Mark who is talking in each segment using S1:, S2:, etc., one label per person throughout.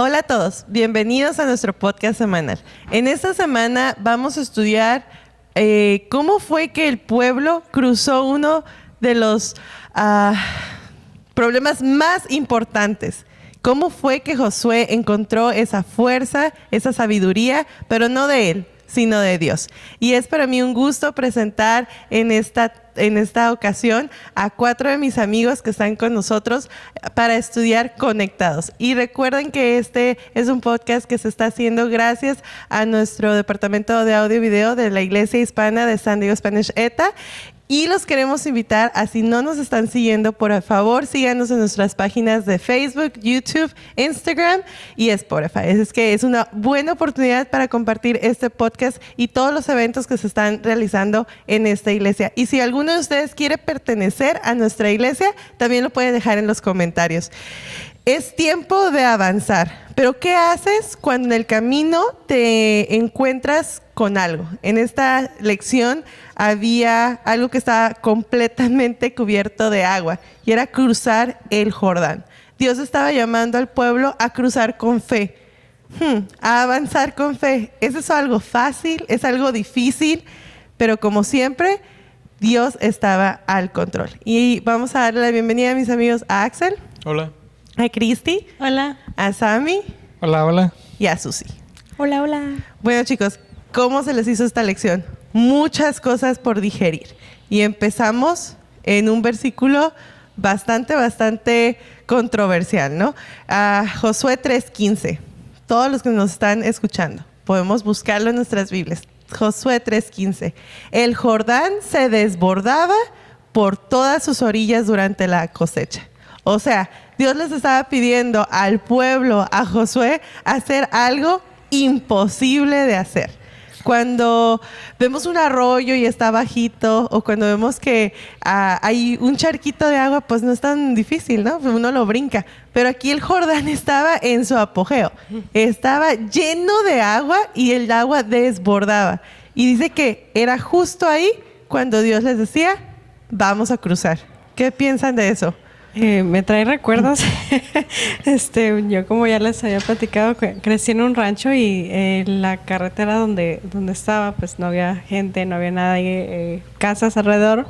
S1: Hola a todos, bienvenidos a nuestro podcast semanal. En esta semana vamos a estudiar cómo fue que el pueblo cruzó uno de los problemas más importantes. Cómo fue que Josué encontró esa fuerza, esa sabiduría, pero no de él, sino de Dios. Y es para mí un gusto presentar en esta ocasión a 4 de mis amigos que están con nosotros para estudiar Conectados. Y recuerden que este es un podcast que se está haciendo gracias a nuestro departamento de audio y video de la Iglesia Hispana de San Diego Spanish ETA. Y los queremos invitar a, si no nos están siguiendo, por favor, síganos en nuestras páginas de Facebook, YouTube, Instagram y Spotify. Es que es una buena oportunidad para compartir este podcast y todos los eventos que se están realizando en esta iglesia. Y si alguno de ustedes quiere pertenecer a nuestra iglesia, también lo pueden dejar en los comentarios. Es tiempo de avanzar, pero ¿qué haces cuando en el camino te encuentras con algo? En esta lección había algo que estaba completamente cubierto de agua y era cruzar el Jordán. Dios estaba llamando al pueblo a cruzar con fe, a avanzar con fe. ¿Eso es algo fácil? ¿Es algo difícil? Pero como siempre, Dios estaba al control. Y vamos a darle la bienvenida a mis amigos, a Axel.
S2: Hola.
S1: A Cristi.
S3: Hola.
S1: A Sammy.
S2: Hola, hola.
S1: Y a Susi.
S3: Hola, hola.
S1: Bueno, chicos, ¿cómo se les hizo esta lección? Muchas cosas por digerir. Y empezamos en un versículo bastante controversial, ¿no? Josué 3:15. Todos los que nos están escuchando, podemos buscarlo en nuestras Biblias. Josué 3:15. El Jordán se desbordaba por todas sus orillas durante la cosecha. O sea, Dios les estaba pidiendo al pueblo, a Josué, hacer algo imposible de hacer. Cuando vemos un arroyo y está bajito, o cuando vemos que hay un charquito de agua, pues no es tan difícil, ¿no? Uno lo brinca. Pero aquí el Jordán estaba en su apogeo. Estaba lleno de agua y el agua desbordaba. Y dice que era justo ahí cuando Dios les decía, vamos a cruzar. ¿Qué piensan de eso?
S3: Me trae recuerdos. Yo, como ya les había platicado, crecí en un rancho y la carretera donde estaba, pues no había gente, no había nada, casas alrededor.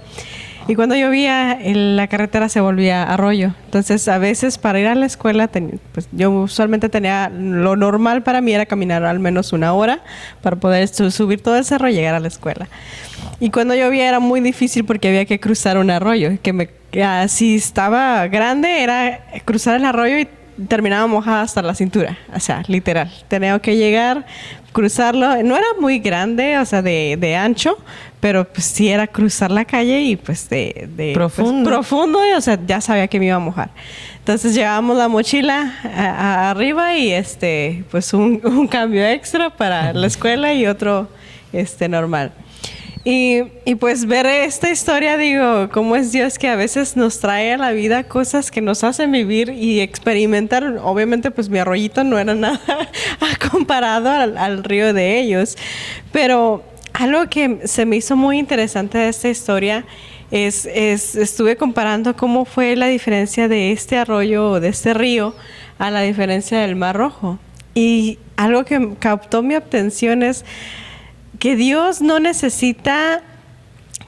S3: Y cuando llovía, la carretera se volvía arroyo. Entonces, a veces para ir a la escuela, pues yo usualmente tenía, lo normal para mí era caminar al menos 1 hora para poder subir todo el cerro y llegar a la escuela. Y cuando llovía era muy difícil porque había que cruzar un arroyo, si estaba grande era cruzar el arroyo y terminaba mojada hasta la cintura, o sea, literal. Tenía que llegar, cruzarlo. No era muy grande, o sea, de ancho, pero pues sí era cruzar la calle y pues de
S1: profundo.
S3: Pues, profundo, o sea, ya sabía que me iba a mojar. Entonces llevábamos la mochila arriba y pues un cambio extra para la escuela y otro normal. Y pues ver esta historia, digo, cómo es Dios que a veces nos trae a la vida cosas que nos hacen vivir y experimentar. Obviamente, pues mi arroyito no era nada comparado al río de ellos. Pero algo que se me hizo muy interesante de esta historia estuve comparando cómo fue la diferencia de este arroyo o de este río a la diferencia del Mar Rojo. Y algo que captó mi atención es que Dios no necesita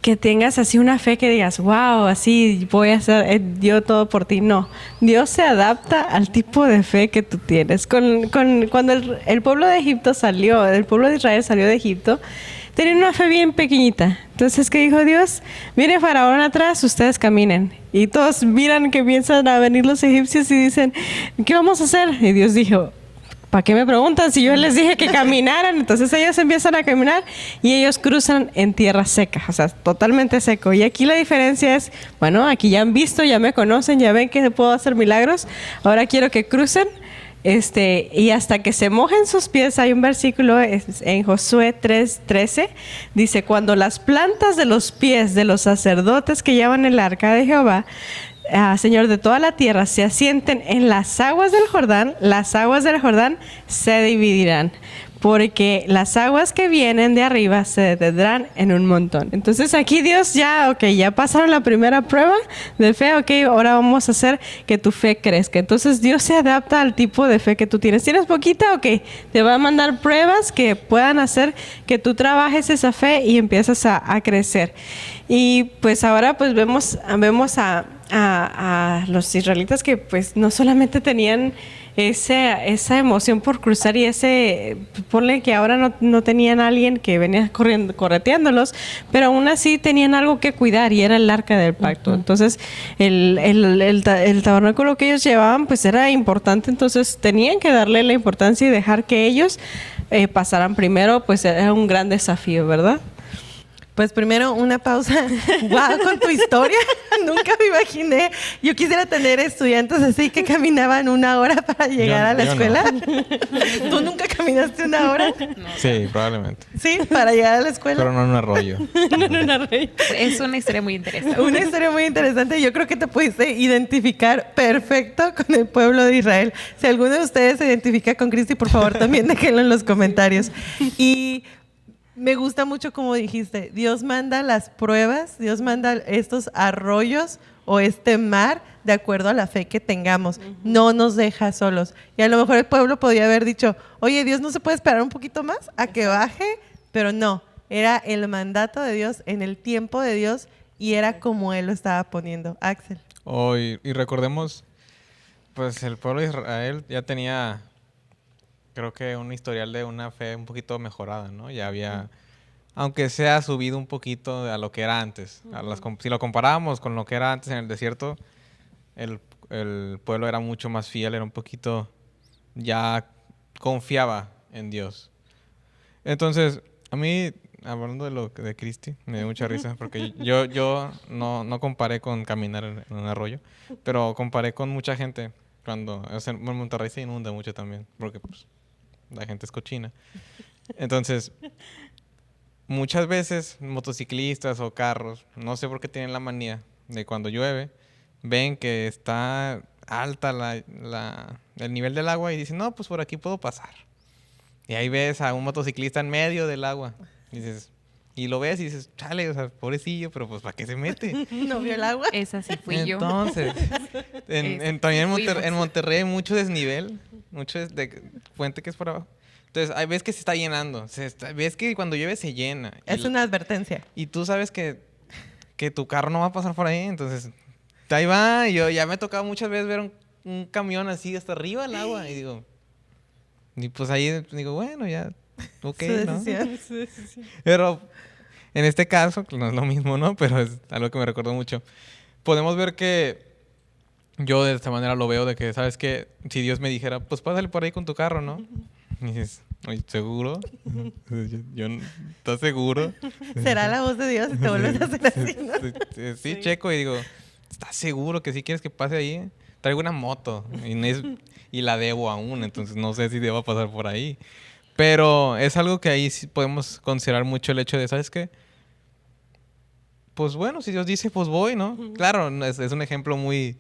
S3: que tengas así una fe que digas, wow, así voy a hacer yo todo por ti. No, Dios se adapta al tipo de fe que tú tienes. Cuando el pueblo de Egipto salió, el pueblo de Israel salió de Egipto, tenían una fe bien pequeñita. Entonces, ¿qué dijo Dios? Mire Faraón atrás, ustedes caminen. Y todos miran que piensan a venir los egipcios y dicen, ¿qué vamos a hacer? Y Dios dijo, ¿para qué me preguntan si yo les dije que caminaran? Entonces ellos empiezan a caminar y ellos cruzan en tierra seca, o sea, totalmente seco. Y aquí la diferencia es, bueno, aquí ya han visto, ya me conocen, ya ven que puedo hacer milagros. Ahora quiero que crucen y hasta que se mojen sus pies. Hay un versículo en Josué 3:13, dice, cuando las plantas de los pies de los sacerdotes que llevan el arca de Jehová, Señor de toda la tierra, se asienten en las aguas del Jordán se dividirán. porque las aguas que vienen de arriba se detendrán en un montón. Entonces aquí Dios ya pasaron la primera prueba de fe, ahora vamos a hacer que tu fe crezca. Entonces Dios se adapta al tipo de fe que tú tienes. ¿Tienes poquita? Te va a mandar pruebas que puedan hacer que tú trabajes esa fe y empiezas a crecer. Y pues ahora pues vemos a los israelitas que pues no solamente tenían esa emoción por cruzar y ponle que ahora no tenían a alguien que venía correteándolos, pero aún así tenían algo que cuidar y era el arca del pacto. Entonces el tabernáculo que ellos llevaban pues era importante, entonces tenían que darle la importancia y dejar que ellos pasaran primero, pues era un gran desafío, ¿verdad?
S1: Pues primero una pausa. ¡Wow! Con tu historia. Nunca me imaginé. Yo quisiera tener estudiantes así que caminaban 1 hora para llegar a la escuela. No. ¿Tú nunca caminaste 1 hora?
S2: No. Sí, probablemente.
S1: Sí, para llegar a la escuela.
S2: Pero no en un arroyo.
S3: No en un arroyo.
S4: Es una historia muy interesante.
S1: Una historia muy interesante. Yo creo que te pudiste identificar perfecto con el pueblo de Israel. Si alguno de ustedes se identifica con Cristi, por favor, también déjenlo en los comentarios. Y me gusta mucho como dijiste, Dios manda las pruebas, Dios manda estos arroyos o este mar de acuerdo a la fe que tengamos. No nos deja solos. Y a lo mejor el pueblo podía haber dicho, oye, Dios no se puede esperar un poquito más a que baje, pero no, era el mandato de Dios en el tiempo de Dios y era como Él lo estaba poniendo. Axel.
S2: Y recordemos, pues el pueblo de Israel ya tenía, creo que un historial de una fe un poquito mejorada, ¿no? Ya había, aunque sea subido un poquito a lo que era antes. Si lo comparábamos con lo que era antes en el desierto, el pueblo era mucho más fiel, era un poquito, ya confiaba en Dios. Entonces, a mí, hablando de Cristi, me dio mucha risa, porque yo no comparé con caminar en un arroyo, pero comparé con mucha gente. Cuando en Monterrey se inunda mucho también, porque pues la gente es cochina. Entonces, muchas veces motociclistas o carros, no sé por qué tienen la manía de cuando llueve, ven que está alta el nivel del agua y dicen, no, pues por aquí puedo pasar. Y ahí ves a un motociclista en medio del agua. Y lo ves y dices, chale, o sea, pobrecillo, pero pues ¿para qué se mete?
S1: ¿No vio el agua?
S4: Esa sí fui yo.
S2: Entonces, también en Monterrey hay mucho desnivel, mucho de puente que es por abajo. Entonces, hay ves que se está llenando. Ves que cuando llueve se llena.
S1: Es una advertencia.
S2: Y tú sabes que tu carro no va a pasar por ahí. Entonces, ahí va. Y yo ya me ha tocado muchas veces ver un camión así hasta arriba del agua. Y pues ahí digo, bueno, ya, ok, ¿no?
S1: Su decisión.
S2: Pero en este caso, no es lo mismo, ¿no? Pero es algo que me recordó mucho. Podemos ver que yo de esta manera lo veo de que, ¿sabes qué? Si Dios me dijera, pues pásale por ahí con tu carro, ¿no? Y dices, oye, ¿seguro? ¿Estás seguro?
S1: ¿Será la voz de Dios y te vuelves a hacer así, no?
S2: Sí, checo y digo, ¿estás seguro que sí quieres que pase ahí? Traigo una moto y la debo aún, entonces no sé si debo pasar por ahí. Pero es algo que ahí sí podemos considerar mucho el hecho de, ¿sabes qué? Pues bueno, si Dios dice, pues voy, ¿no? Claro, es un ejemplo muy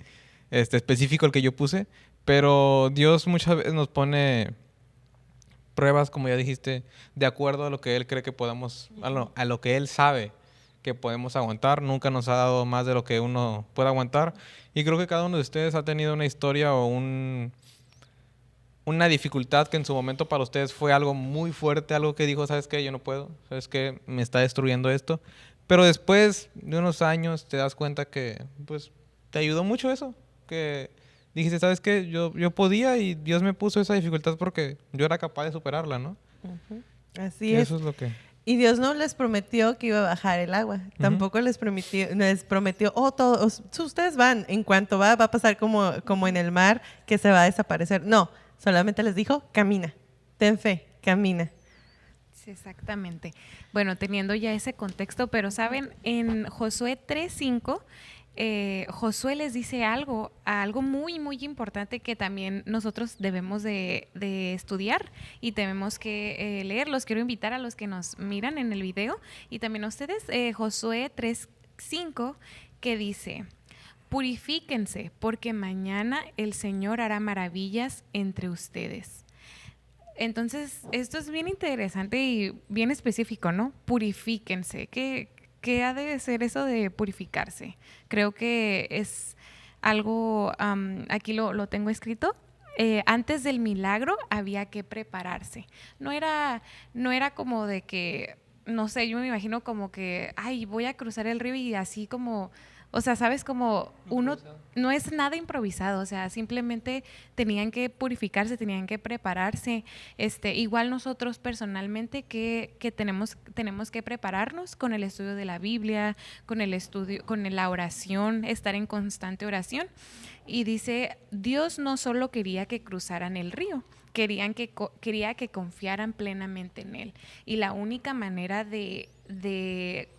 S2: específico el que yo puse, pero Dios muchas veces nos pone pruebas, como ya dijiste, de acuerdo a lo que Él cree que podamos, a lo que Él sabe que podemos aguantar. Nunca nos ha dado más de lo que uno puede aguantar. Y creo que cada uno de ustedes ha tenido una historia o una dificultad que en su momento para ustedes fue algo muy fuerte, algo que dijo, ¿sabes qué? Yo no puedo, ¿sabes qué? Me está destruyendo esto. Pero después de unos años te das cuenta que, pues, te ayudó mucho eso. Que dijiste, ¿sabes qué? Yo podía y Dios me puso esa dificultad porque yo era capaz de superarla, ¿no?
S1: Así es.
S2: Eso es lo que...
S1: Y Dios no les prometió que iba a bajar el agua. Tampoco les prometió, todos, ustedes van, en cuanto va a pasar como en el mar, que se va a desaparecer. No, solamente les dijo, camina, ten fe, camina.
S4: Sí, exactamente. Bueno, teniendo ya ese contexto, pero saben, en Josué 3:5, Josué les dice algo muy, muy importante que también nosotros debemos de estudiar y tenemos que leer. Los quiero invitar a los que nos miran en el video y también a ustedes, Josué 3:5, que dice: purifíquense, porque mañana el Señor hará maravillas entre ustedes. Entonces, esto es bien interesante y bien específico, ¿no? Purifíquense. ¿Qué ha de ser eso de purificarse? Creo que es algo, aquí lo tengo escrito. Antes del milagro había que prepararse. No era como de que, no sé, yo me imagino como que, ay, voy a cruzar el río y así como, o sea, sabes, como uno no es nada improvisado, o sea, simplemente tenían que purificarse, tenían que prepararse. Igual nosotros personalmente que tenemos que prepararnos con el estudio de la Biblia, con el estudio, con la oración, estar en constante oración. Y dice, Dios no solo quería que cruzaran el río, quería que confiaran plenamente en Él. Y la única manera de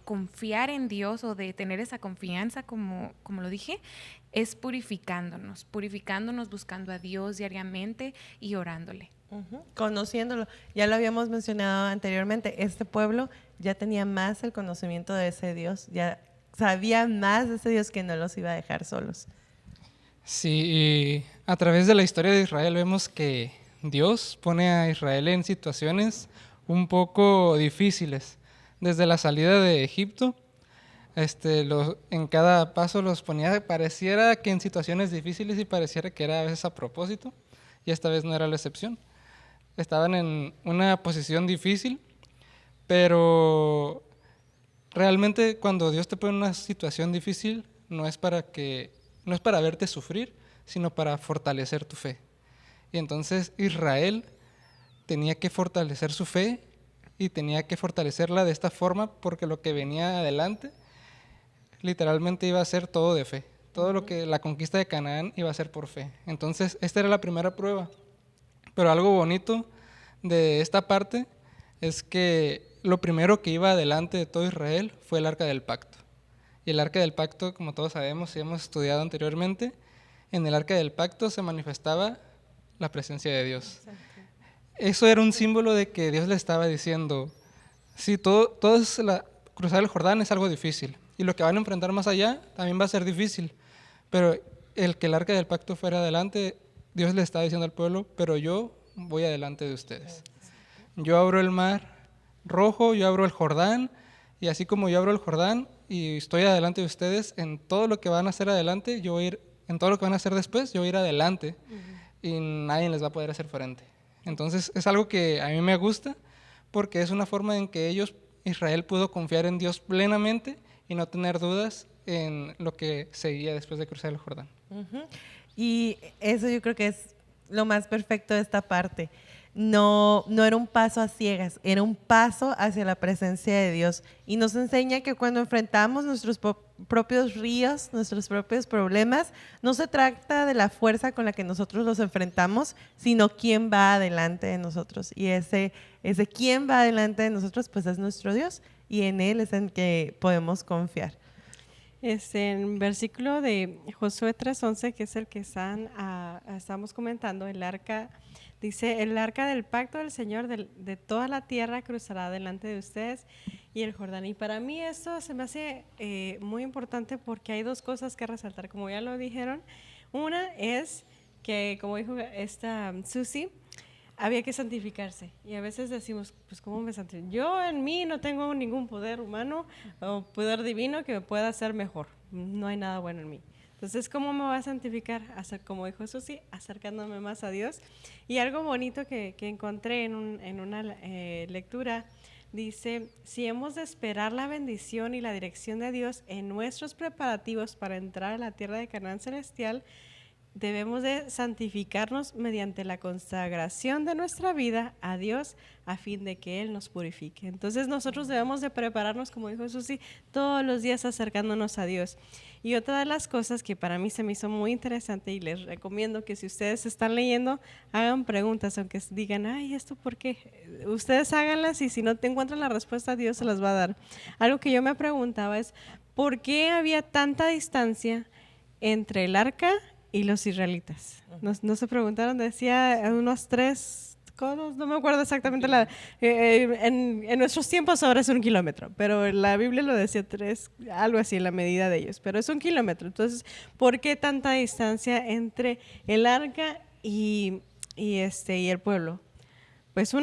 S4: confiar en Dios o de tener esa confianza, como lo dije, es purificándonos, buscando a Dios diariamente y orándole.
S1: Conociéndolo. Ya lo habíamos mencionado anteriormente, este pueblo ya tenía más el conocimiento de ese Dios, ya sabía más de ese Dios que no los iba a dejar solos.
S5: Sí, y a través de la historia de Israel vemos que Dios pone a Israel en situaciones un poco difíciles. Desde la salida de Egipto, en cada paso los ponía, pareciera que en situaciones difíciles y pareciera que era a veces a propósito, y esta vez no era la excepción. Estaban en una posición difícil, pero realmente cuando Dios te pone en una situación difícil no es para verte sufrir, sino para fortalecer tu fe. Y entonces Israel tenía que fortalecer su fe y tenía que fortalecerla de esta forma porque lo que venía adelante literalmente iba a ser todo de fe. Todo lo que la conquista de Canaán iba a ser por fe. Entonces esta era la primera prueba. Pero algo bonito de esta parte es que lo primero que iba adelante de todo Israel fue el Arca del Pacto. Y el Arca del Pacto, como todos sabemos y hemos estudiado anteriormente, en el Arca del Pacto se manifestaba la presencia de Dios. Exacto. Eso era un símbolo de que Dios le estaba diciendo, sí, cruzar el Jordán es algo difícil, y lo que van a enfrentar más allá también va a ser difícil, pero el que el Arca del Pacto fuera adelante, Dios le estaba diciendo al pueblo, pero yo voy adelante de ustedes. Yo abro el mar rojo, yo abro el Jordán, y así como yo abro el Jordán y estoy adelante de ustedes, en todo lo que van a hacer adelante, yo voy a ir, en todo lo que van a hacer después, yo voy a ir adelante, y nadie les va a poder hacer frente. Entonces es algo que a mí me gusta, porque es una forma en que Israel pudo confiar en Dios plenamente y no tener dudas en lo que seguía después de cruzar el Jordán.
S1: Y eso yo creo que es lo más perfecto de esta parte. No era un paso a ciegas, era un paso hacia la presencia de Dios. Y nos enseña que cuando enfrentamos nuestros propios ríos, nuestros propios problemas, no se trata de la fuerza con la que nosotros los enfrentamos, sino quién va adelante de nosotros. Y ese quién va adelante de nosotros, pues es nuestro Dios. Y en Él es en que podemos confiar.
S3: En versículo de Josué 3:11, que es el que estamos comentando, el arca, dice, el arca del pacto del Señor de toda la tierra cruzará delante de ustedes y el Jordán. Y para mí esto se me hace muy importante porque hay dos cosas que resaltar, como ya lo dijeron. Una es que, como dijo esta Susi, había que santificarse. Y a veces decimos, pues ¿cómo me santifico? Yo en mí no tengo ningún poder humano o poder divino que me pueda hacer mejor. No hay nada bueno en mí. Entonces, ¿cómo me voy a santificar? Como dijo Susi, acercándome más a Dios. Y algo bonito que encontré en una lectura, dice, si hemos de esperar la bendición y la dirección de Dios en nuestros preparativos para entrar a la tierra de Canaán celestial, debemos de santificarnos mediante la consagración de nuestra vida a Dios a fin de que Él nos purifique. Entonces nosotros debemos de prepararnos, como dijo Susi, todos los días acercándonos a Dios. Y otra de las cosas que para mí se me hizo muy interesante y les recomiendo que si ustedes están leyendo, hagan preguntas, aunque digan, ay, ¿esto por qué? Ustedes háganlas y si no te encuentran la respuesta, Dios se las va a dar. Algo que yo me preguntaba es, ¿por qué había tanta distancia entre el arca y los israelitas? No se preguntaron, decía unos 3 codos, no me acuerdo exactamente en nuestros tiempos ahora es 1 kilómetro, pero la Biblia lo decía 3, algo así, la medida de ellos, pero es 1 kilómetro. Entonces, ¿por qué tanta distancia entre el arca y el pueblo? Pues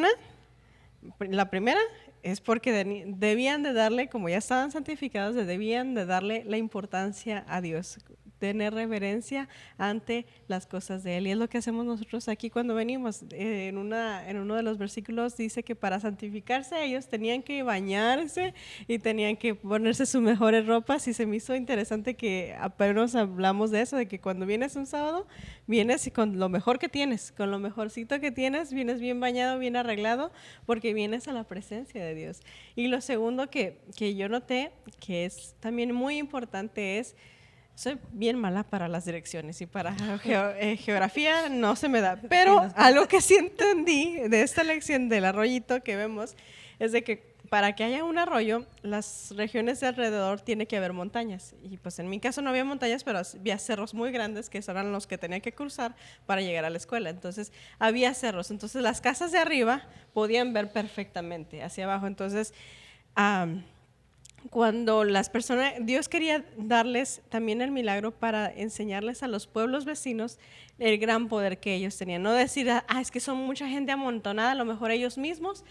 S3: la primera es porque debían de darle, como ya estaban santificados, debían de darle la importancia a Dios, tener reverencia ante las cosas de Él. Y es lo que hacemos nosotros aquí cuando venimos. En uno de los versículos dice que para santificarse ellos tenían que bañarse y tenían que ponerse sus mejores ropas, y se me hizo interesante que apenas hablamos de eso, de que cuando vienes un sábado, vienes con lo mejor que tienes, con lo mejorcito que tienes, vienes bien bañado, bien arreglado, porque vienes a la presencia de Dios. Y lo segundo que yo noté, que es también muy importante, es soy bien mala para las direcciones y para geografía no se me da, pero algo que sí entendí de esta lección del arroyito que vemos es de que para que haya un arroyo, las regiones de alrededor tiene que haber montañas, y pues en mi caso no había montañas, pero había cerros muy grandes que eran los que tenía que cruzar para llegar a la escuela. Entonces había cerros, entonces las casas de arriba podían ver perfectamente hacia abajo. Entonces cuando las personas, Dios quería darles también el milagro para enseñarles a los pueblos vecinos el gran poder que ellos tenían. No decir, es que son mucha gente amontonada, a lo mejor ellos mismos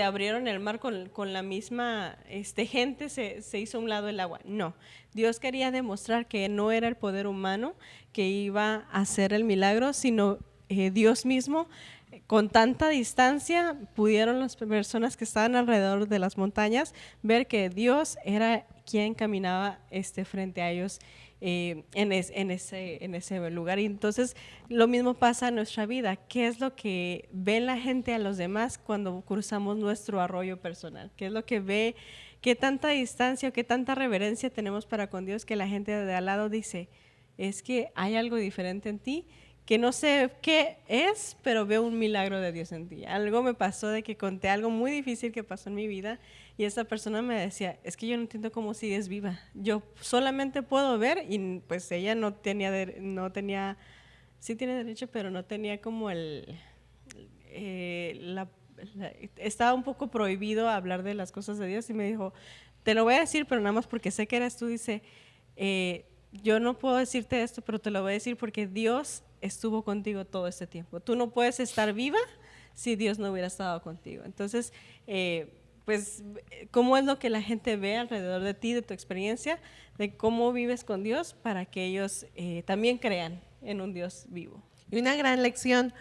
S3: abrieron el mar con la misma gente, se hizo a un lado el agua. No, Dios quería demostrar que no era el poder humano que iba a hacer el milagro, sino Dios mismo. Con tanta distancia pudieron las personas que estaban alrededor de las montañas ver que Dios era quien caminaba frente a ellos en ese lugar. Y entonces lo mismo pasa en nuestra vida. ¿Qué es lo que ve la gente a los demás cuando cruzamos nuestro arroyo personal? ¿Qué es lo que ve? ¿Qué tanta distancia o qué tanta reverencia tenemos para con Dios que la gente de al lado dice, es que hay algo diferente en ti? Que no sé qué es, pero veo un milagro de Dios en ti. Algo me pasó de que conté algo muy difícil que pasó en mi vida, y esa persona me decía, es que yo no entiendo cómo sigues viva. Yo solamente puedo ver, y pues ella no tenía, sí tiene derecho, pero no tenía como estaba un poco prohibido hablar de las cosas de Dios, y me dijo, te lo voy a decir, pero nada más porque sé que eres tú. Dice, yo no puedo decirte esto, pero te lo voy a decir porque Dios estuvo contigo todo este tiempo. Tú no puedes estar viva si Dios no hubiera estado contigo. Entonces, pues, ¿cómo es lo que la gente ve alrededor de ti, de tu experiencia, de cómo vives con Dios, para que ellos también crean en un Dios vivo?
S1: Y una gran lección,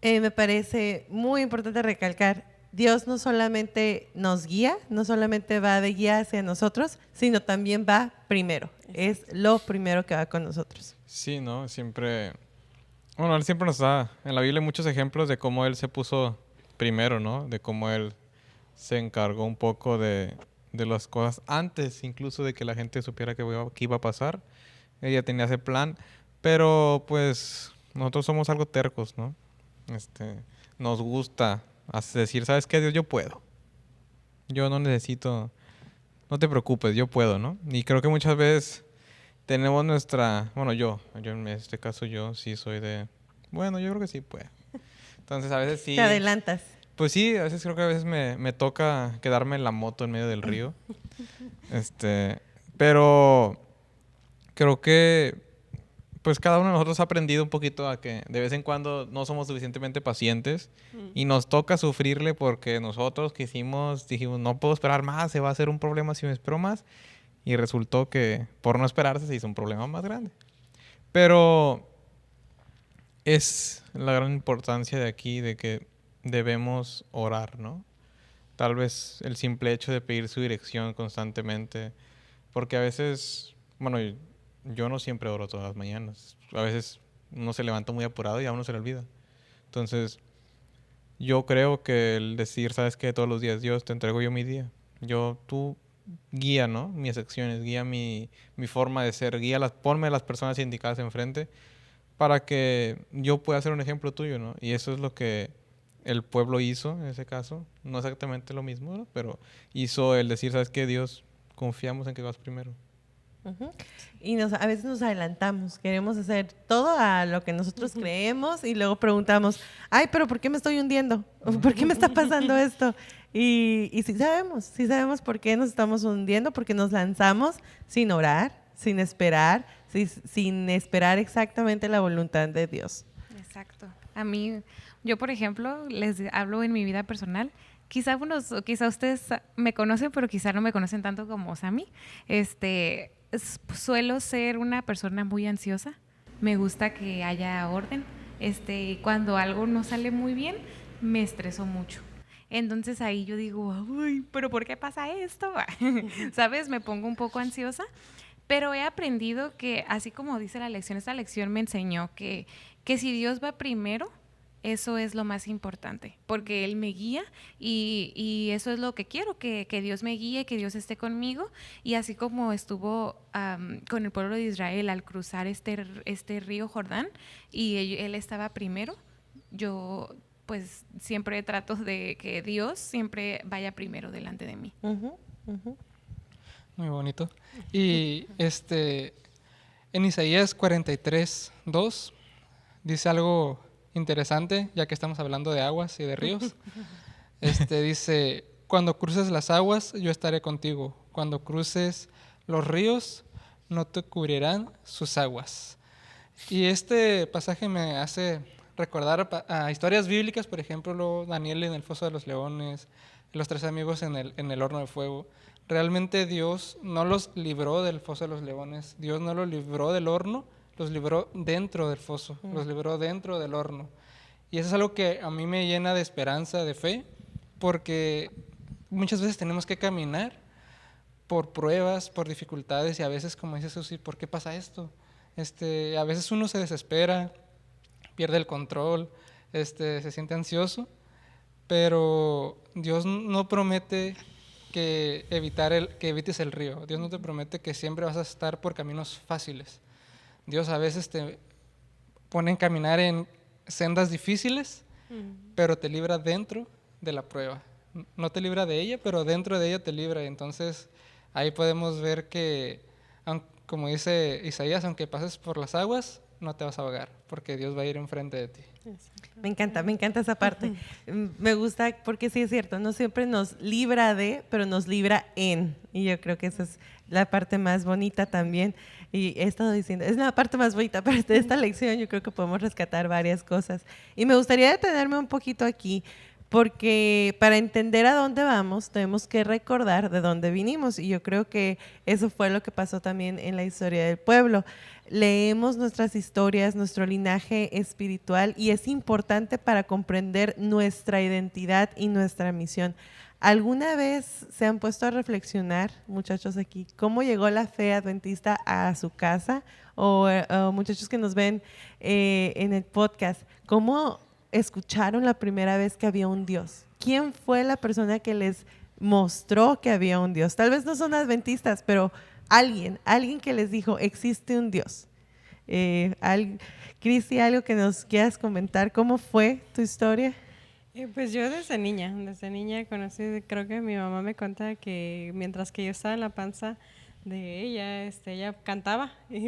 S1: me parece muy importante recalcar, Dios no solamente nos guía, no solamente va de guía hacia nosotros, sino también va primero. Es lo primero que va con nosotros.
S2: Sí, ¿no? Siempre, bueno, Él siempre nos da en la Biblia muchos ejemplos de cómo Él se puso primero, ¿no? De cómo Él se encargó un poco de las cosas antes, incluso de que la gente supiera que iba a pasar. Ella tenía ese plan, pero pues nosotros somos algo tercos, ¿no? Nos gusta decir, ¿sabes qué, Dios? Yo puedo. Yo no necesito, no te preocupes, yo puedo, ¿no? Y creo que muchas veces tenemos yo en este caso yo sí soy yo creo que sí puedo. Entonces a veces sí.
S1: Te adelantas.
S2: Pues sí, a veces creo que a veces me toca quedarme en la moto en medio del río. Pero creo que pues cada uno de nosotros ha aprendido un poquito a que de vez en cuando no somos suficientemente pacientes y nos toca sufrirle porque nosotros dijimos, no puedo esperar más, se va a hacer un problema si me espero más. Y resultó que por no esperarse se hizo un problema más grande. Pero es la gran importancia de aquí de que debemos orar, ¿no? Tal vez el simple hecho de pedir su dirección constantemente, porque a veces, yo no siempre oro todas las mañanas. A veces uno se levanta muy apurado y a uno se le olvida. Entonces, yo creo que el decir, ¿sabes qué? Todos los días, Dios, te entrego yo mi día. Tú guía, ¿no? Mis acciones, guía mi forma de ser, ponme las personas indicadas enfrente para que yo pueda ser un ejemplo tuyo, ¿no? Y eso es lo que el pueblo hizo en ese caso. No exactamente lo mismo, ¿no? Pero hizo el decir, ¿sabes qué, Dios? Confiamos en que vas primero.
S1: Uh-huh. Y a veces nos adelantamos, queremos hacer todo a lo que nosotros creemos y luego preguntamos, pero ¿por qué me estoy hundiendo? ¿Por qué me está pasando esto? Y sí sabemos por qué nos estamos hundiendo, porque nos lanzamos sin orar, sin esperar, sin esperar exactamente la voluntad de Dios.
S4: Exacto. A mí Yo, por ejemplo, les hablo en mi vida personal. Quizá ustedes me conocen, pero quizá no me conocen tanto como Sammy. Suelo ser una persona muy ansiosa. Me gusta que haya orden. Cuando algo no sale muy bien, me estreso mucho. Entonces ahí yo digo, uy, pero ¿por qué pasa esto? ¿Sabes? Me pongo un poco ansiosa. Pero he aprendido que, así como dice la lección, esta lección me enseñó que si Dios va primero, eso es lo más importante, porque Él me guía y eso es lo que quiero, que Dios me guíe, que Dios esté conmigo. Y así como estuvo con el pueblo de Israel al cruzar este río Jordán y él estaba primero, yo pues siempre trato de que Dios siempre vaya primero delante de mí.
S1: Ujú, ujú.
S5: Muy bonito. Y en Isaías 43:2 dice algo interesante, ya que estamos hablando de aguas y de ríos. Dice, cuando cruces las aguas, yo estaré contigo. Cuando cruces los ríos, no te cubrirán sus aguas. Y este pasaje me hace recordar a historias bíblicas, por ejemplo, Daniel en el foso de los leones, los 3 amigos en el horno de fuego. Realmente Dios no los libró del foso de los leones, Dios no los libró del horno, los libró dentro del foso, los libró dentro del horno. Y eso es algo que a mí me llena de esperanza, de fe, porque muchas veces tenemos que caminar por pruebas, por dificultades, y a veces, como dice Susi, ¿por qué pasa esto? A veces uno se desespera, pierde el control, se siente ansioso, pero Dios no promete que evites el río. Dios no te promete que siempre vas a estar por caminos fáciles. Dios a veces te pone en caminar en sendas difíciles, pero te libra dentro de la prueba. No te libra de ella, pero dentro de ella te libra. Entonces ahí podemos ver que, como dice Isaías, aunque pases por las aguas, no te vas a ahogar, porque Dios va a ir enfrente de ti.
S1: Me encanta esa parte. Me gusta porque sí es cierto, no siempre nos libra de, pero nos libra en. Y yo creo que esa es la parte más bonita también. Y he estado diciendo, es la parte más bonita, pero de esta lección yo creo que podemos rescatar varias cosas. Y me gustaría detenerme un poquito aquí, porque para entender a dónde vamos tenemos que recordar de dónde vinimos, y yo creo que eso fue lo que pasó también en la historia del pueblo. Leemos nuestras historias, nuestro linaje espiritual, y es importante para comprender nuestra identidad y nuestra misión. ¿Alguna vez se han puesto a reflexionar, muchachos aquí, cómo llegó la fe adventista a su casa? O muchachos que nos ven en el podcast, ¿cómo escucharon la primera vez que había un Dios? ¿Quién fue la persona que les mostró que había un Dios? Tal vez no son adventistas, pero alguien que les dijo, existe un Dios. Cristi, algo que nos quieras comentar, ¿cómo fue tu historia?
S3: Pues yo desde niña conocí, creo que mi mamá me cuenta que mientras que yo estaba en la panza de ella, ella cantaba y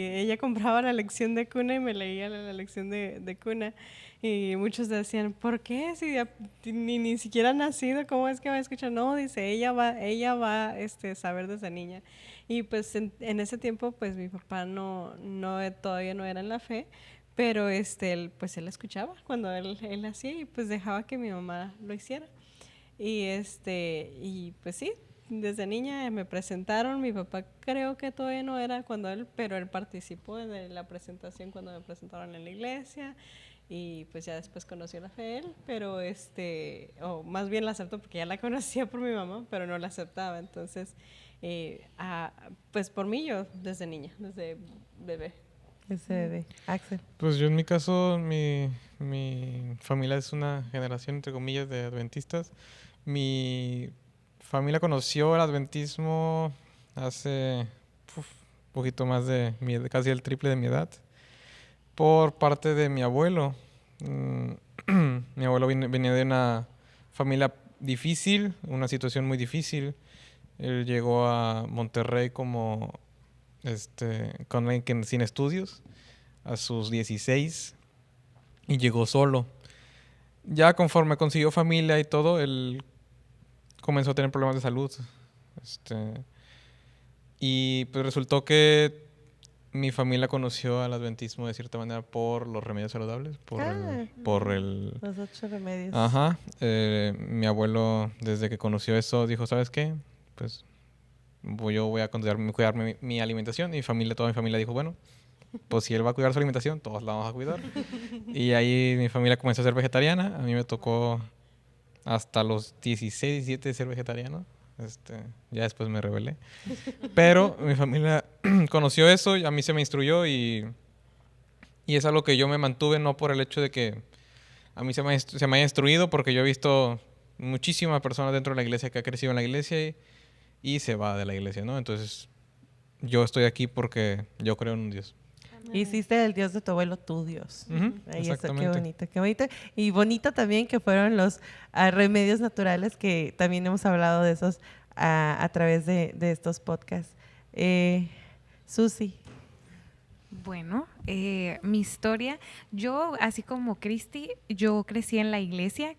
S3: ella compraba la lección de cuna y me leía la lección de cuna. Y muchos decían, ¿por qué? Si ni siquiera ha nacido, ¿cómo es que va a escuchar? No, dice, ella va a saber desde niña. Y pues en ese tiempo, pues mi papá todavía no era en la fe, pero él escuchaba cuando él hacía y pues dejaba que mi mamá lo hiciera. Y pues sí, desde niña me presentaron, mi papá creo que todavía no era pero él participó de la presentación cuando me presentaron en la iglesia. Y pues ya después conoció la fe él, pero o más bien la aceptó porque ya la conocía por mi mamá, pero no la aceptaba. Entonces, pues por mí yo desde niña, desde bebé.
S1: Ese bebé. Axel.
S2: Pues yo en mi caso, mi familia es una generación, entre comillas, de adventistas. Mi familia conoció el adventismo hace poquito más de casi el triple de mi edad, por parte de mi abuelo. Mi abuelo venía de una familia difícil, una situación muy difícil. Él llegó a Monterrey como sin estudios a sus 16 y llegó solo. Ya conforme consiguió familia y todo, él comenzó a tener problemas de salud. Y pues resultó que mi familia conoció al adventismo de cierta manera por los remedios saludables, por el
S1: Los 8 remedios.
S2: Ajá. Mi abuelo, desde que conoció eso, dijo, ¿sabes qué? Pues yo voy a cuidar mi alimentación. Y toda mi familia dijo, bueno, pues si él va a cuidar su alimentación, todos la vamos a cuidar. Y ahí mi familia comenzó a ser vegetariana. A mí me tocó hasta los 16, 17 ser vegetariano. Ya después me rebelé. Pero mi familia conoció eso, y a mí se me instruyó y es algo que yo me mantuve, no por el hecho de que a mí se me haya instruido, porque yo he visto muchísimas personas dentro de la iglesia que ha crecido en la iglesia y se va de la iglesia, ¿no? Entonces, yo estoy aquí porque yo creo en un Dios.
S1: Hiciste del Dios de tu abuelo tu Dios.
S2: Ujú,
S1: Ahí está, qué
S2: exactamente.
S1: bonito, qué bonito. Y bonito también que fueron los remedios naturales, que también hemos hablado de esos a través de estos podcasts. Susi.
S4: Bueno, mi historia, yo así como Cristi, yo crecí en la iglesia,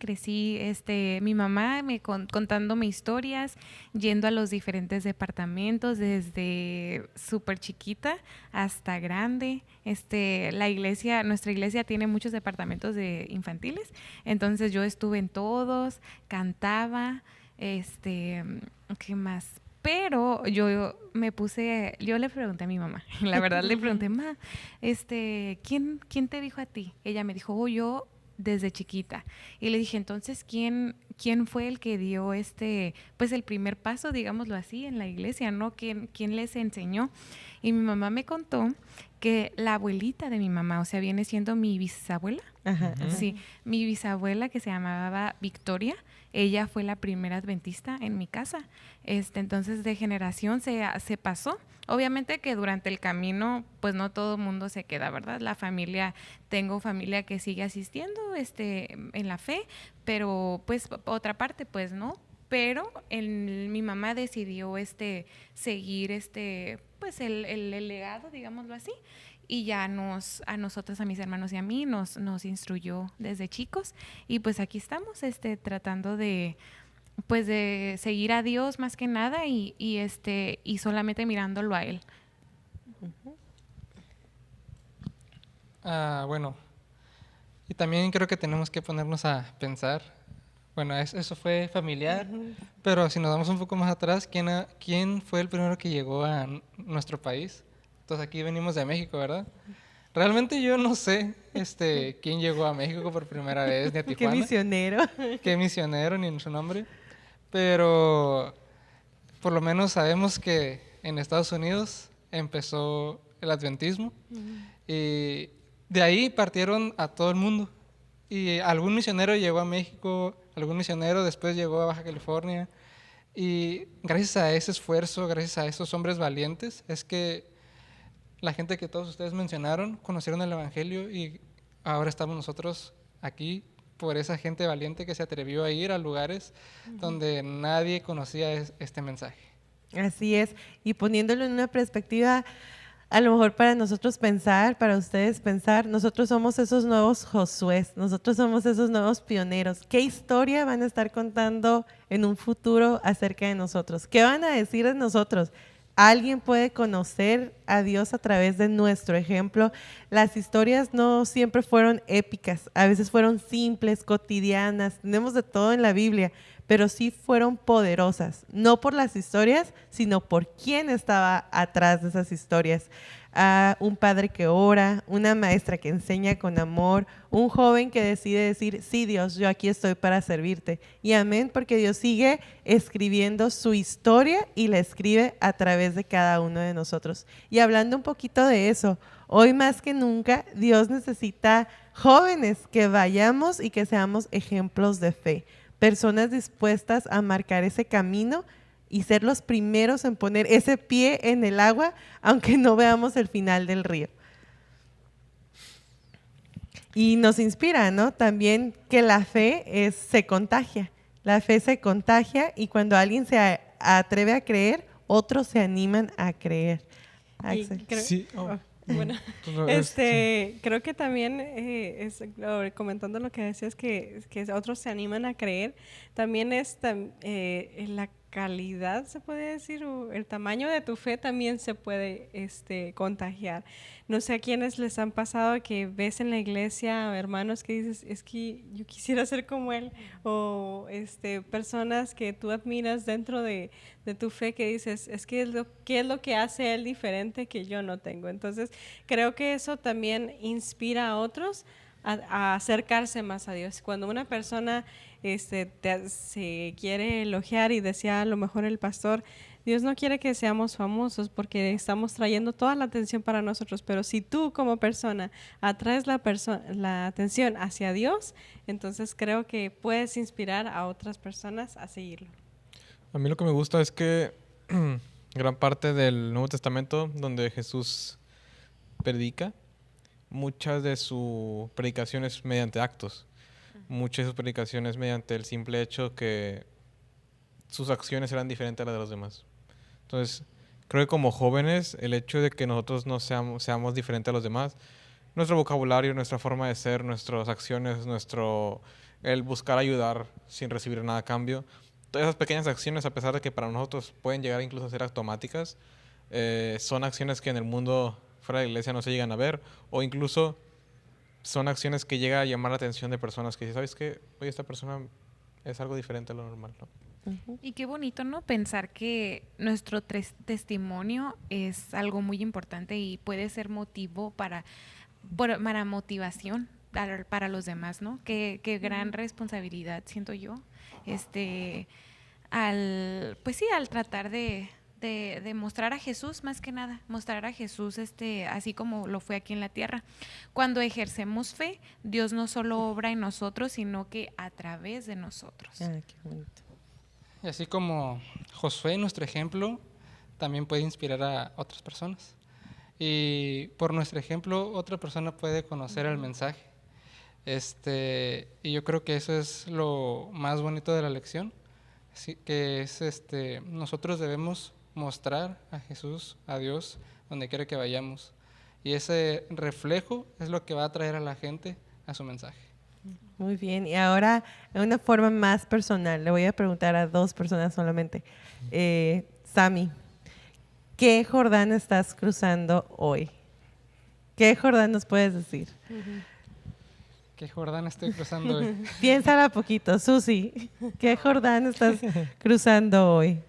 S4: mi mamá contándome historias, yendo a los diferentes departamentos desde súper chiquita hasta grande. Nuestra iglesia tiene muchos departamentos de infantiles, entonces yo estuve en todos, cantaba, ¿qué más? Pero yo le pregunté a mi mamá, la verdad le pregunté, ma, ¿quién te dijo a ti? Ella me dijo, yo desde chiquita. Y le dije, entonces, ¿quién fue el que dio pues el primer paso, digámoslo así, en la iglesia, ¿no? ¿Quién les enseñó? Y mi mamá me contó que la abuelita de mi mamá, o sea, viene siendo mi bisabuela.
S1: Ajá, ajá.
S4: Sí, mi bisabuela, que se llamaba Victoria, ella fue la primera adventista en mi casa. Entonces de generación se pasó. Obviamente que durante el camino, pues no todo el mundo se queda, ¿verdad? Tengo familia que sigue asistiendo en la fe, pero pues otra parte, pues no. Pero mi mamá decidió seguir pues el legado, digámoslo así. Y ya a nosotros, a mis hermanos y a mí, nos instruyó desde chicos. Y pues aquí estamos, tratando de seguir a Dios más que nada y solamente mirándolo a Él.
S5: Bueno, y también creo que tenemos que ponernos a pensar. Bueno, eso fue familiar, pero si nos damos un poco más atrás, ¿quién fue el primero que llegó a nuestro país? Entonces aquí venimos de México, ¿verdad? Realmente yo no sé quién llegó a México por primera vez, ni a Tijuana.
S1: Qué misionero.
S5: Qué misionero, ni en su nombre. Pero por lo menos sabemos que en Estados Unidos empezó el adventismo y de ahí partieron a todo el mundo. Y algún misionero llegó a México, algún misionero después llegó a Baja California. Y gracias a ese esfuerzo, gracias a esos hombres valientes, es que la gente que todos ustedes mencionaron conocieron el Evangelio y ahora estamos nosotros aquí por esa gente valiente que se atrevió a ir a lugares donde nadie conocía este mensaje.
S1: Así es. Y poniéndolo en una perspectiva, a lo mejor para nosotros pensar, para ustedes pensar, nosotros somos esos nuevos Josués, nosotros somos esos nuevos pioneros. ¿Qué historia van a estar contando en un futuro acerca de nosotros? ¿Qué van a decir de nosotros? Alguien puede conocer a Dios a través de nuestro ejemplo. Las historias no siempre fueron épicas, a veces fueron simples, cotidianas, tenemos de todo en la Biblia, pero sí fueron poderosas, no por las historias, sino por quién estaba atrás de esas historias. Un padre que ora, una maestra que enseña con amor, un joven que decide decir, sí Dios, yo aquí estoy para servirte. Y amén, porque Dios sigue escribiendo su historia y la escribe a través de cada uno de nosotros. Y hablando un poquito de eso, hoy más que nunca Dios necesita jóvenes que vayamos y que seamos ejemplos de fe, personas dispuestas a marcar ese camino y ser los primeros en poner ese pie en el agua, aunque no veamos el final del río. Y nos inspira, ¿no? También que la fe se contagia. La fe se contagia y cuando alguien se atreve a creer, otros se animan a creer. Axel.
S2: Sí.
S3: Bueno, creo que también, comentando lo que decías, que otros se animan a creer, también es calidad, se puede decir, o el tamaño de tu fe también se puede contagiar. No sé a quiénes les han pasado que ves en la iglesia hermanos que dices, es que yo quisiera ser como él, o personas que tú admiras dentro de tu fe que dices, es que ¿qué es lo que hace él diferente que yo no tengo? Entonces, creo que eso también inspira a otros a acercarse más a Dios. Cuando una persona se quiere elogiar y decía a lo mejor el pastor, Dios no quiere que seamos famosos porque estamos trayendo toda la atención para nosotros, pero si tú como persona atraes la atención hacia Dios, entonces creo que puedes inspirar a otras personas a seguirlo.
S2: A mí lo que me gusta es que gran parte del Nuevo Testamento donde Jesús predica, muchas de su predicación es mediante actos. Muchas de sus predicaciones mediante el simple hecho que sus acciones eran diferentes a las de los demás. Entonces, creo que como jóvenes, el hecho de que nosotros no seamos diferentes a los demás, nuestro vocabulario, nuestra forma de ser, nuestras acciones, el buscar ayudar sin recibir nada a cambio, todas esas pequeñas acciones, a pesar de que para nosotros pueden llegar incluso a ser automáticas, son acciones que en el mundo fuera de la iglesia no se llegan a ver, o incluso son acciones que llegan a llamar la atención de personas que dicen, ¿sabes qué? Oye, esta persona es algo diferente a lo normal, ¿no?
S4: Y qué bonito, ¿no? Pensar que nuestro testimonio es algo muy importante y puede ser motivo para motivación para los demás, ¿no? Qué gran responsabilidad, siento yo, al tratar de mostrar a Jesús, más que nada, mostrar a Jesús así como lo fue aquí en la tierra. Cuando ejercemos fe, Dios no solo obra en nosotros, sino que a través de nosotros.
S1: Ah, qué bonito.
S5: Y así como Josué, nuestro ejemplo, también puede inspirar a otras personas. Y por nuestro ejemplo, otra persona puede conocer el mensaje. Y yo creo que eso es lo más bonito de la lección, que es nosotros debemos mostrar a Jesús, a Dios, donde quiera que vayamos. Y ese reflejo es lo que va a atraer a la gente a su mensaje.
S1: Muy bien, y ahora de una forma más personal, le voy a preguntar a 2 personas solamente. Sammy, ¿qué Jordán estás cruzando hoy? ¿Qué Jordán nos puedes decir?
S5: ¿Qué Jordán estoy cruzando hoy?
S1: Piénsala poquito. Susi, ¿qué Jordán estás cruzando hoy?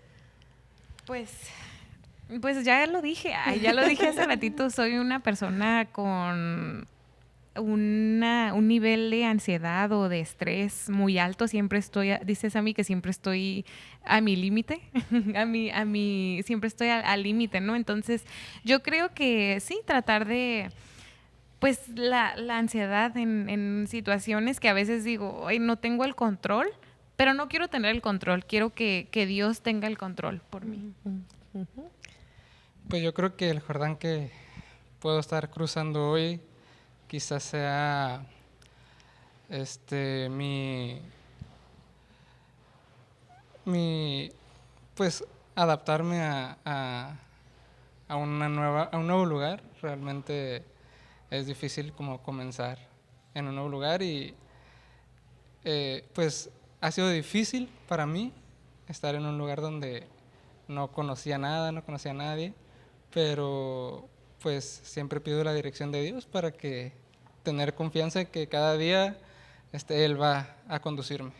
S4: Pues ya lo dije hace ratito, soy una persona con un nivel de ansiedad o de estrés muy alto. Siempre dices a mí que siempre estoy a mi límite, siempre estoy al límite, ¿no? Entonces, yo creo que sí, tratar de, pues, la ansiedad en situaciones que a veces digo, ay, no tengo el control, pero no quiero tener el control, quiero que Dios tenga el control por mí.
S5: Pues yo creo que el Jordán que puedo estar cruzando hoy quizás sea pues adaptarme a un nuevo lugar. Realmente es difícil como comenzar en un nuevo lugar y pues ha sido difícil para mí estar en un lugar donde no conocía nada, no conocía a nadie, pero pues siempre pido la dirección de Dios para que tener confianza en que cada día Él va a conducirme.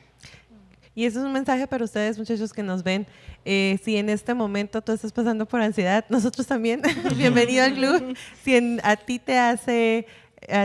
S1: Y eso es un mensaje para ustedes, muchachos que nos ven. Si en este momento tú estás pasando por ansiedad, nosotros también, bienvenido al club. Si a ti te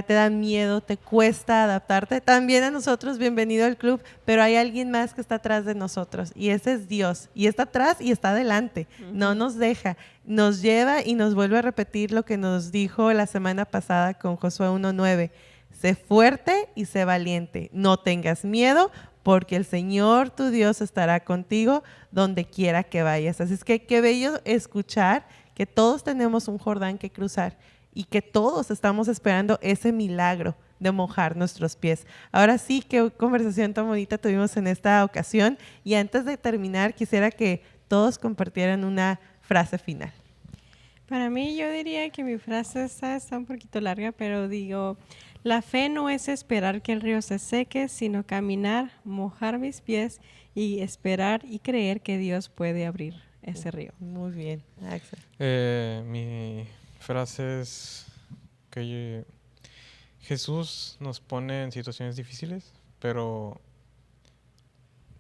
S1: da miedo, te cuesta adaptarte, también a nosotros, bienvenido al club, pero hay alguien más que está atrás de nosotros y ese es Dios, y está atrás y está adelante, no nos deja, nos lleva y nos vuelve a repetir lo que nos dijo la semana pasada con Josué 1:9, sé fuerte y sé valiente, no tengas miedo porque el Señor tu Dios estará contigo donde quiera que vayas. Así es que qué bello escuchar que todos tenemos un Jordán que cruzar y que todos estamos esperando ese milagro de mojar nuestros pies. Ahora sí, qué conversación tan bonita tuvimos en esta ocasión. Y antes de terminar, quisiera que todos compartieran una frase final.
S3: Para mí, yo diría que mi frase está un poquito larga, pero digo, la fe no es esperar que el río se seque, sino caminar, mojar mis pies y esperar y creer que Dios puede abrir ese río.
S1: Muy bien, Axel.
S2: Mi frase es que Jesús nos pone en situaciones difíciles, pero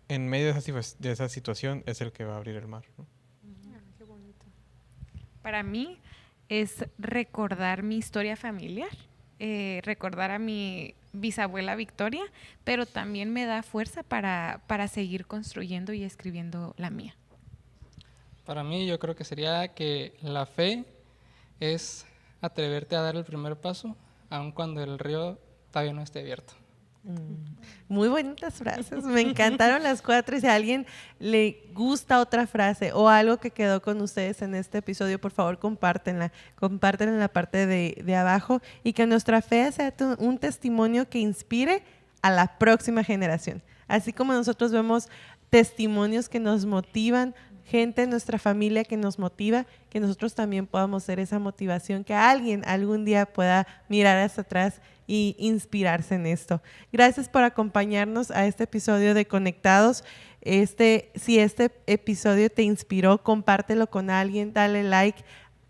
S2: en medio de esa situación es el que va a abrir el mar, ¿no?
S4: Para mí es recordar mi historia familiar, recordar a mi bisabuela Victoria, pero también me da fuerza para seguir construyendo y escribiendo la mía.
S5: Para mí yo creo que sería que la fe es atreverte a dar el primer paso, aun cuando el río todavía no esté abierto.
S1: Muy bonitas frases, me encantaron las 4. Y si a alguien le gusta otra frase o algo que quedó con ustedes en este episodio, por favor compártenla en la parte de abajo, y que nuestra fe sea un testimonio que inspire a la próxima generación. Así como nosotros vemos testimonios que nos motivan, gente en nuestra familia que nos motiva, que nosotros también podamos ser esa motivación, que alguien algún día pueda mirar hacia atrás y inspirarse en esto. Gracias por acompañarnos a este episodio de Conectados. Si este episodio te inspiró, compártelo con alguien, dale like.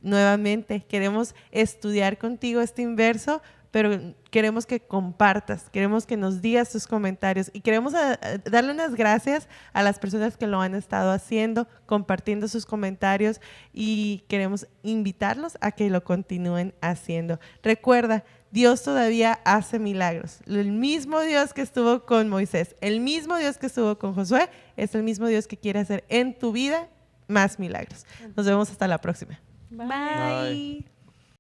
S1: Nuevamente, queremos estudiar contigo este inverso, pero queremos que compartas, queremos que nos digas tus comentarios, y queremos darle unas gracias a las personas que lo han estado haciendo, compartiendo sus comentarios, y queremos invitarlos a que lo continúen haciendo. Recuerda, Dios todavía hace milagros. El mismo Dios que estuvo con Moisés, el mismo Dios que estuvo con Josué, es el mismo Dios que quiere hacer en tu vida más milagros. Nos vemos hasta la próxima.
S3: Bye.
S2: Bye.